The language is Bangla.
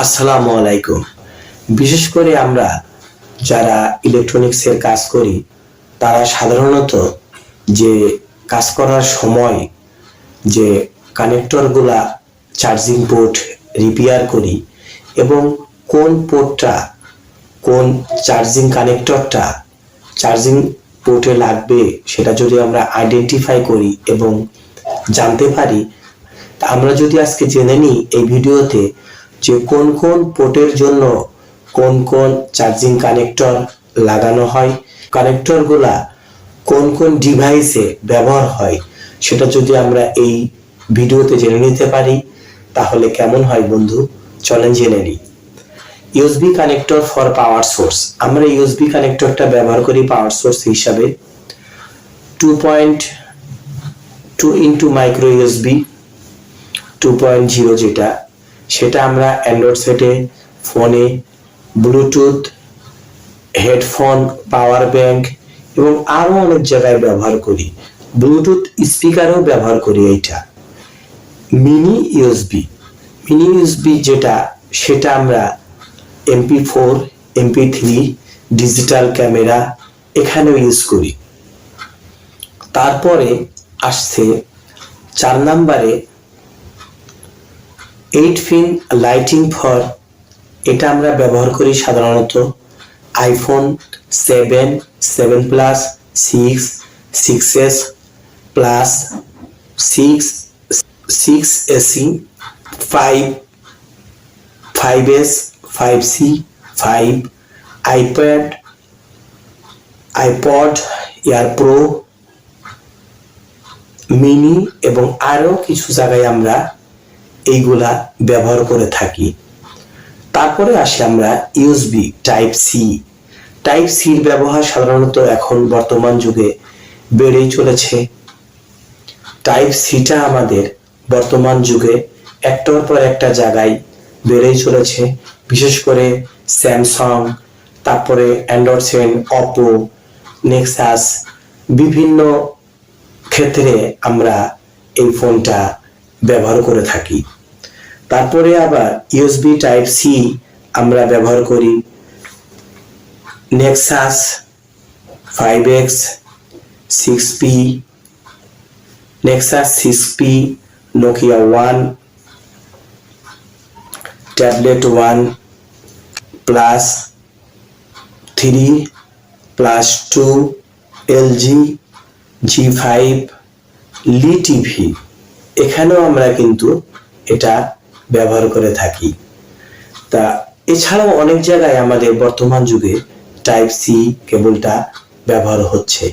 আসসালামু আলাইকুম। বিশেষ করে আমরা যারা ইলেকট্রনিক্সের কাজ করি তারা সাধারণত যে কাজ করার সময় যে কানেক্টরগুলা চার্জিং পোর্ট রিপেয়ার করি এবং কোন পোর্টটা কোন চার্জিং কানেক্টরটা চার্জিং পোর্টে লাগবে সেটা যদি আমরা আইডেন্টিফাই করি এবং জানতে পারি, আমরা যদি আজকে জেনে নিই এই ভিডিওতে যে কোন কোন পোর্টের জন্য কোন কোন চার্জিং কানেক্টর লাগানো হয়, কানেক্টরগুলা কোন কোন ডিভাইসে ব্যবহার হয়, সেটা যদি আমরা এই ভিডিওতে জেনে নিতে পারি তাহলে কেমন হয় বন্ধু, চলেন জেনে নিই। USB connector for power source. আমরা ইউএসবি কানেক্টরটা ব্যবহার করি পাওয়ার সোর্স হিসাবে 2.2 ইন্টু মাইক্রো ইউএসবি 2.0 যেটা, সেটা আমরা অ্যান্ড্রয়েড সেটে, ফোনে, ব্লুটুথ, হেডফোন, পাওয়ার ব্যাংক এবং আরো অনেক জায়গায় ব্যবহার করি। ব্লুটুথ স্পিকারও ব্যবহার করি। এইটা মিনি ইউএসবি যেটা, সেটা আমরা MP4, MP3, ডিজিটাল ক্যামেরা এখানেও ইউজ করি। তারপরে আসছে 4 নম্বরে 8 পিন লাইটিং ফর, এটা আমরা ব্যবহার করি সাধারণত iPhone 7, 7 plus, 6, 6s plus, 6SE, 5, 5s, 5C, 5, iPod air pro, mini এবং আরো কিছু জায়গায় আমরা এইগুলা ব্যবহার করে থাকি। তারপরে আসি আমরা ইউএসবি টাইপ সির ব্যবহার সাধারণত এখন বর্তমান যুগে বেড়েই চলেছে। টাইপ সিটা আমাদের বর্তমান যুগে একটার পর একটা জায়গায় বেড়েই চলেছে, বিশেষ করে স্যামসাং, তারপরে অ্যান্ড্রয়েড সেট, অপো, নেক্সাস, বিভিন্ন ক্ষেত্রে আমরা এই ফোনটা ব্যবহার করে থাকি। তারপরে আবার ইউএসবি টাইপ সি আমরা ব্যবহার করি Nexus 5X, 6P, Nexus 6P, Nokia 1, tablet 1 plus, 3 plus 2, LG G5, লি টিভি, এখানেও আমরা কিন্তু এটা ব্যবহার করে থাকি। তা এছাড়াও অনেক জায়গায় আমাদের বর্তমান যুগে টাইপ সি কেবলটা ব্যবহার হচ্ছে।